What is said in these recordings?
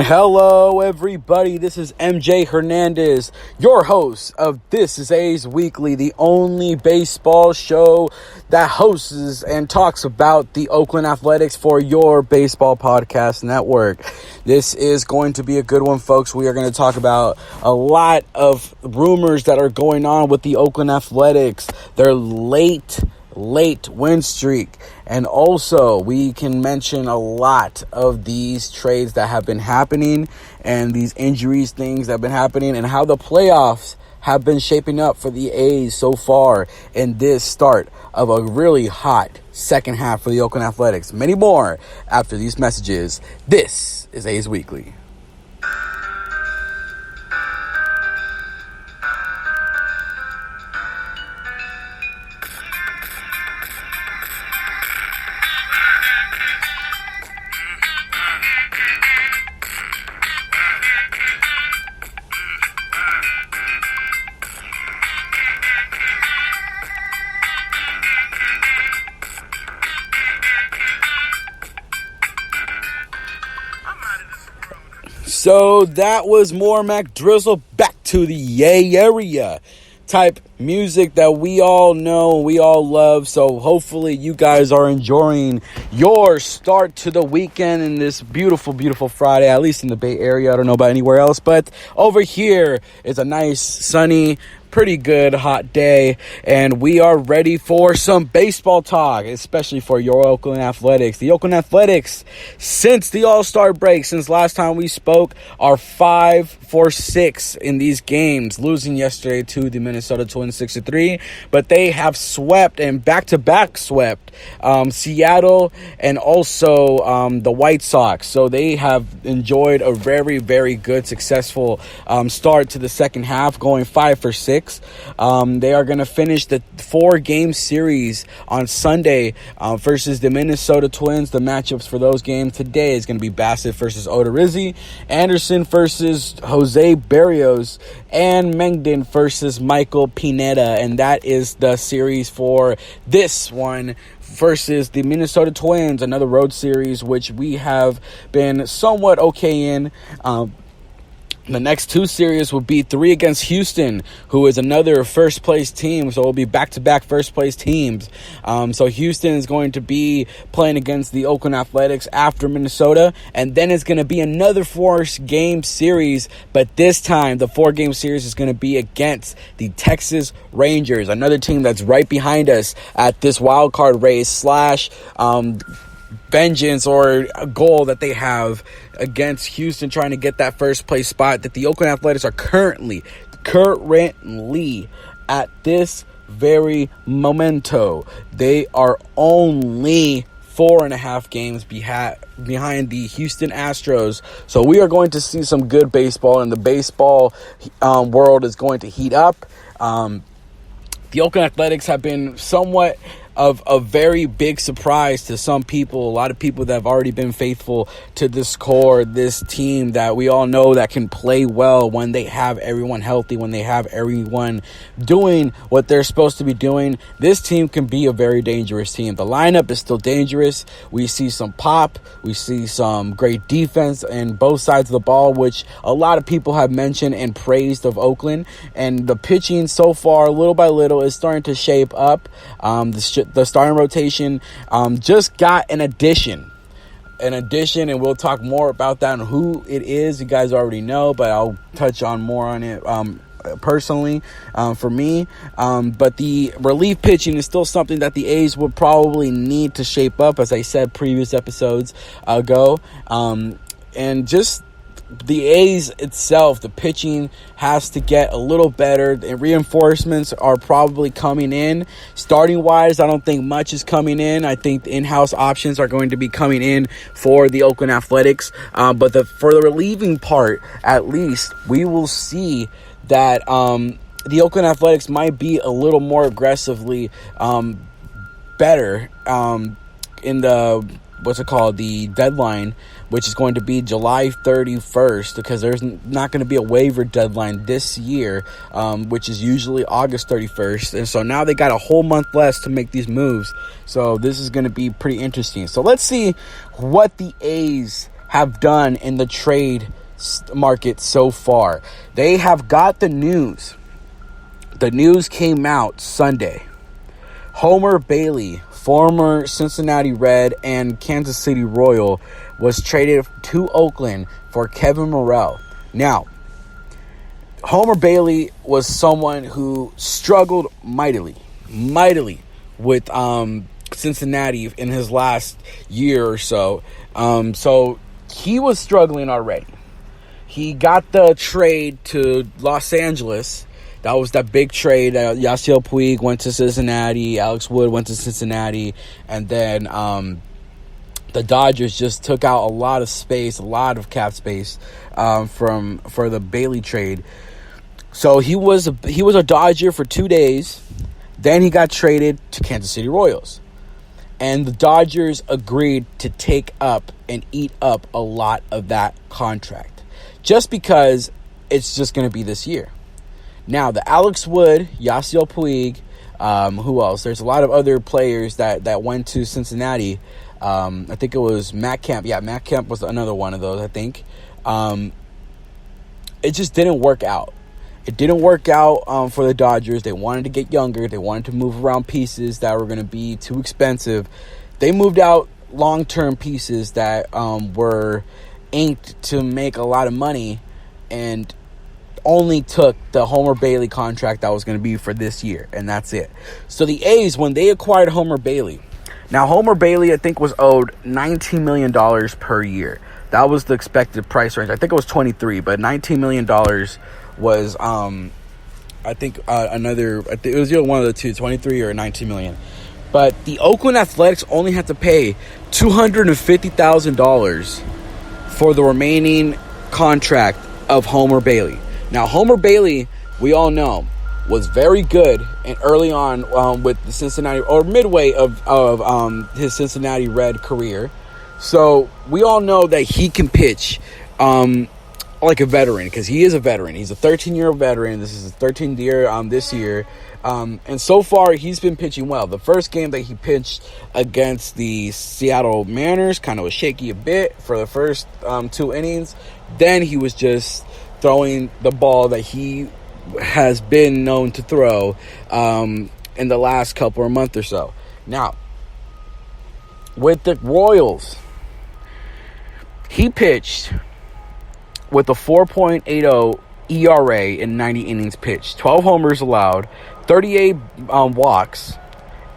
Hello, everybody. This is MJ Hernandez, your host of This is A's Weekly, the only baseball show that hosts and talks about the Oakland Athletics for your baseball podcast network. This is going to be a good one, folks. We are going to talk about a lot of rumors that are going on with the Oakland Athletics, their late win streak, and also we can mention a lot of these trades that have been happening and these injuries, things that have been happening, and how the playoffs have been shaping up for the A's so far in this start of a really hot second half for the Oakland Athletics. Many more after these messages. This is A's Weekly. So that was more Mac Drizzle, back to the yay area type music that we all know, we all love. So hopefully you guys are enjoying your start to the weekend in this beautiful, beautiful Friday, at least in the Bay Area. I don't know about anywhere else, but over here it's a nice, sunny, pretty good hot day, and we are ready for some baseball talk, especially for your Oakland Athletics. The Oakland Athletics, since the All-Star break, since last time we spoke, are 5-6 in these games, losing yesterday to the Minnesota Twins 6-3, but they have swept and back-to-back swept Seattle and also the White Sox. So they have enjoyed a very, very good, successful start to the second half, going 5-6. They are going to finish the 4-game series on Sunday versus the Minnesota Twins. The matchups for those games today is going to be Bassett versus Odorizzi, Anderson versus Jose Berrios, and Mengden versus Michael Pineda. And that is the series for this one versus the Minnesota Twins, another road series, which we have been somewhat okay in. The next two series will be 3 against Houston, who is another first-place team. So it will be back-to-back first-place teams. So Houston is going to be playing against the Oakland Athletics after Minnesota. And then it's going to be another 4-game series. But this time, the 4-game series is going to be against the Texas Rangers, another team that's right behind us at this wild card race / vengeance or a goal that they have against Houston, trying to get that first place spot that the Oakland Athletics are currently at this very momento. They are only 4.5 games behind the Houston Astros. So we are going to see some good baseball, and the baseball world is going to heat up. The Oakland Athletics have been somewhat of a very big surprise to some people, a lot of people that have already been faithful to this core, this team that we all know that can play well when they have everyone healthy, when they have everyone doing what they're supposed to be doing. This team can be a very dangerous team. The lineup is still dangerous. We see some pop. We see some great defense in both sides of the ball, which a lot of people have mentioned and praised of Oakland. And the pitching so far, little by little, is starting to shape up. The starting rotation just got an addition, and we'll talk more about that and who it is. You guys already know, but I'll touch on more on it personally for me. But the relief pitching is still something that the A's would probably need to shape up, as I said previous episodes ago. And just the A's itself, the pitching has to get a little better, and reinforcements are probably coming in. Starting wise, I don't think much is coming in. I think the in-house options are going to be coming in for the Oakland Athletics. But for the relieving part, at least, we will see that the Oakland Athletics might be a little more aggressively better in the deadline, which is going to be July 31st, because there's not going to be a waiver deadline this year, which is usually August 31st. And so now they got a whole month less to make these moves. So this is going to be pretty interesting. So let's see what the A's have done in the trade market so far. They have got the news. The news came out Sunday. Homer Bailey, former Cincinnati Red and Kansas City Royal, was traded to Oakland for Kevin Morrell. Now, Homer Bailey was someone who struggled mightily with Cincinnati in his last year or so. So he was struggling already. He got the trade to Los Angeles. That was that big trade. Yasiel Puig went to Cincinnati. Alex Wood went to Cincinnati. And then the Dodgers just took out a lot of space, a lot of cap space for the Bailey trade. So he was a Dodger for 2 days. Then he got traded to Kansas City Royals. And the Dodgers agreed to take up and eat up a lot of that contract, just because it's just going to be this year. Now, the Alex Wood, Yasiel Puig, who else? There's a lot of other players that went to Cincinnati. I think it was Matt Kemp. Yeah, Matt Kemp was another one of those, I think. It just didn't work out. It didn't work out for the Dodgers. They wanted to get younger. They wanted to move around pieces that were going to be too expensive. They moved out long-term pieces that were inked to make a lot of money, and only took the Homer Bailey contract that was going to be for this year, and that's it. So the A's, when they acquired Homer Bailey, now Homer Bailey, I think, was owed $19 million per year. That was the expected price range. I think it was 23, but $19 million was, I think, it was either one of the two, 23 or 19 million. But the Oakland Athletics only had to pay $250,000 for the remaining contract of Homer Bailey. Now, Homer Bailey, we all know, was very good and early on with the Cincinnati, or midway of his Cincinnati Red career. So we all know that he can pitch like a veteran, because he is a veteran. He's a 13-year-old veteran. This is his 13th year this year. And so far, he's been pitching well. The first game that he pitched against the Seattle Mariners kind of was shaky a bit for the first 2 innings. Then he was just throwing the ball that he has been known to throw in the last couple of months or so. Now, with the Royals, he pitched with a 4.80 ERA in 90 innings pitched, 12 homers allowed, 38 walks,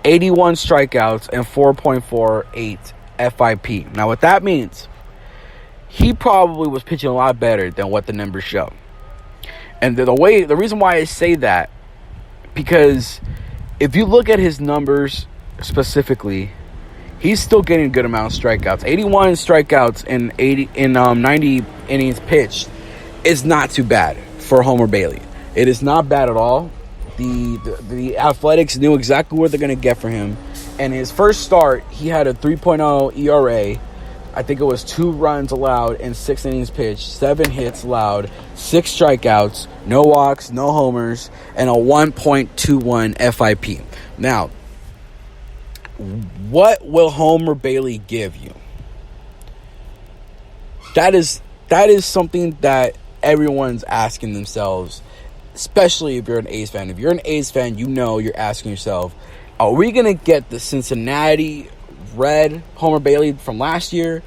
81 strikeouts, and 4.48 FIP. Now, what that means, he probably was pitching a lot better than what the numbers show. And the reason why I say that, because if you look at his numbers specifically, he's still getting a good amount of strikeouts. 81 strikeouts in 90 innings pitched is not too bad for Homer Bailey. It is not bad at all. The Athletics knew exactly what they're going to get for him. And his first start, he had a 3.0 ERA. I think it was 2 runs allowed in 6 innings pitched, 7 hits allowed, 6 strikeouts, no walks, no homers, and a 1.21 FIP. Now, what will Homer Bailey give you? That is something that everyone's asking themselves, especially if you're an A's fan. If you're an A's fan, you know you're asking yourself, are we going to get the Cincinnati Red Homer Bailey from last year,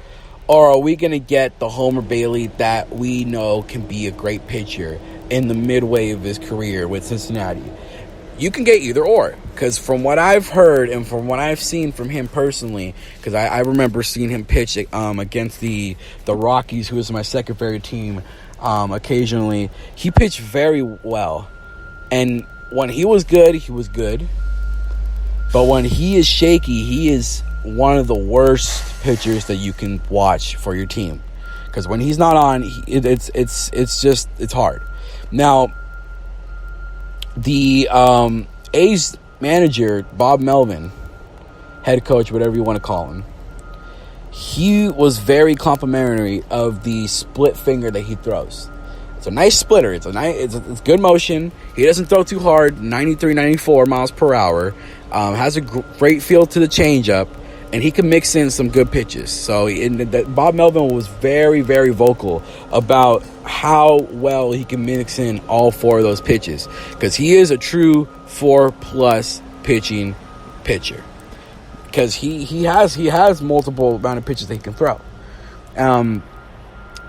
or are we going to get the Homer Bailey that we know can be a great pitcher in the midway of his career with Cincinnati? You can get either or, because from what I've heard and from what I've seen from him personally, because I remember seeing him pitch against the Rockies, who was my second favorite team, occasionally. He pitched very well, and when he was good, he was good. But when he is shaky, he is one of the worst pitchers that you can watch for your team, because when he's not on, it's hard. Now, the A's manager, Bob Melvin, head coach, whatever you want to call him, he was very complimentary of the split finger that he throws. It's a nice splitter. It's good motion. He doesn't throw too hard, 93, 94 miles per hour. Has a great feel to the changeup. and he can mix in some good pitches. So Bob Melvin was very, very vocal about how well he can mix in all 4 of those pitches, because he is a true 4+ pitching pitcher, because he has multiple amount of pitches that he can throw.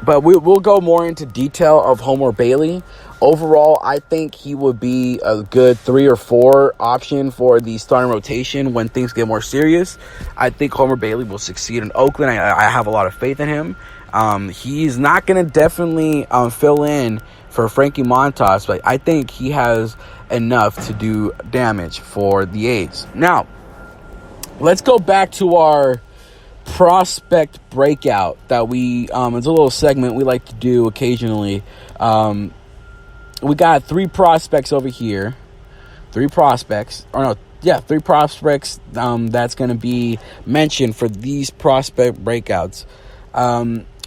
But we'll go more into detail of Homer Bailey. Overall, I think he would be a good 3 or 4 option for the starting rotation when things get more serious. I think Homer Bailey will succeed in Oakland. I have a lot of faith in him. He's not going to definitely fill in for Frankie Montas, but I think he has enough to do damage for the A's. Now, let's go back to our prospect breakout that it's a little segment we like to do occasionally. We got 3 prospects over here. 3 prospects. Three prospects that's going to be mentioned for these prospect breakouts.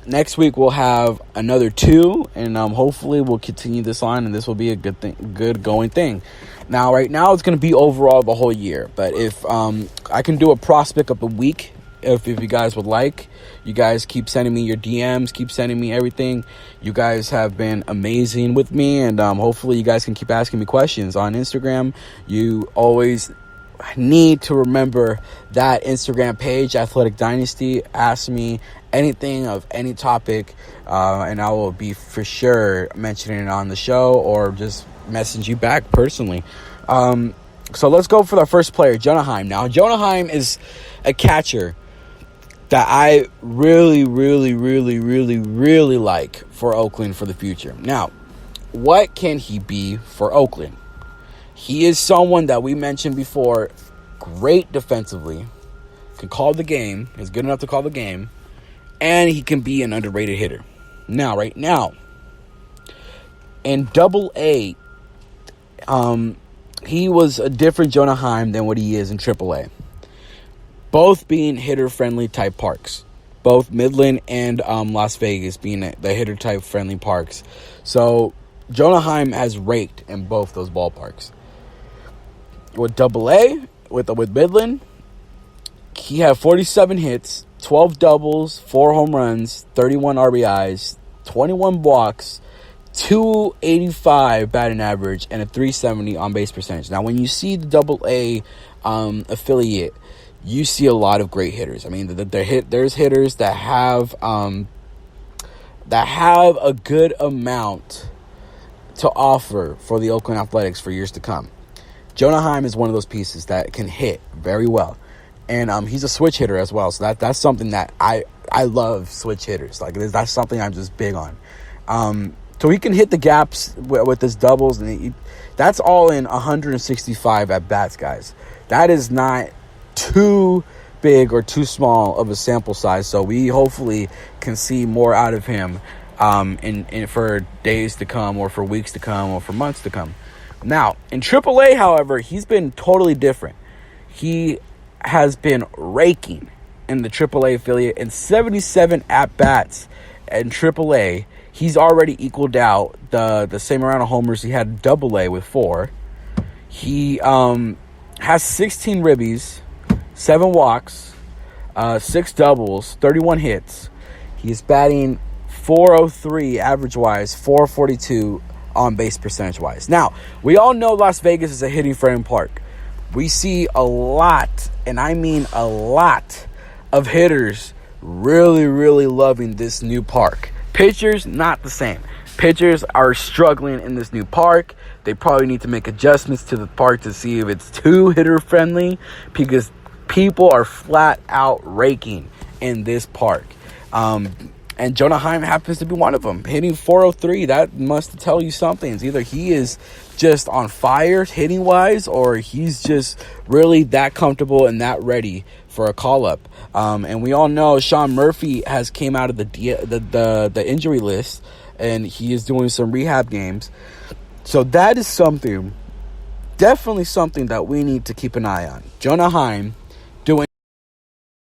Next week we'll have another 2, and hopefully we'll continue this on, and this will be a good going thing. Now, right now it's going to be overall the whole year, but if I can do a prospect of the week, if you guys would like. You guys keep sending me your DMs, keep sending me everything. You guys have been amazing with me, and hopefully you guys can keep asking me questions on Instagram. You always need to remember that Instagram page, Athletic Dynasty. Ask me anything of any topic, and I will be for sure mentioning it on the show or just message you back personally. So let's go for the first player, Jonah Heim. Now, Jonah Heim is a catcher that I really, really, really, really, really like for Oakland for the future. Now, what can he be for Oakland? He is someone that we mentioned before, great defensively, can call the game, is good enough to call the game, and he can be an underrated hitter. Now, right now, in Double-A, he was a different Jonah Heim than what he is in Triple-A. Both being hitter-friendly type parks. Both Midland and Las Vegas being the hitter-type friendly parks. So, Jonah Heim has raked in both those ballparks. With Double-A, with Midland, he had 47 hits, 12 doubles, 4 home runs, 31 RBIs, 21 walks, 285 batting average, and a 370 on-base percentage. Now, when you see the Double-A affiliate, you see a lot of great hitters. I mean, there's hitters that have a good amount to offer for the Oakland Athletics for years to come. Jonah Heim is one of those pieces that can hit very well, and he's a switch hitter as well. So that's something that I love, switch hitters. Like, that's something I'm just big on. So he can hit the gaps with his doubles, and that's all in 165 at bats, guys. That is not too big or too small of a sample size, so we hopefully can see more out of him in for days to come, or for weeks to come, or for months to come. Now, in AAA, however, he's been totally different. He has been raking in the AAA affiliate, in 77 at-bats in AAA. He's already equaled out the same amount of homers he had in Double-A with 4. He has 16 ribbies, 7 walks, 6 doubles, 31 hits. He's batting .403 average-wise, .442 on-base percentage-wise. Now, we all know Las Vegas is a hitting-friendly park. We see a lot, and I mean a lot, of hitters really, really loving this new park. Pitchers, not the same. Pitchers are struggling in this new park. They probably need to make adjustments to the park to see if it's too hitter-friendly, because people are flat out raking in this park. And Jonah Heim happens to be one of them. Hitting .403, that must tell you something. It's either he is just on fire hitting-wise, or he's just really that comfortable and that ready for a call-up. And we all know Sean Murphy has came out of the injury list, and he is doing some rehab games. So that is something, definitely something that we need to keep an eye on. Jonah Heim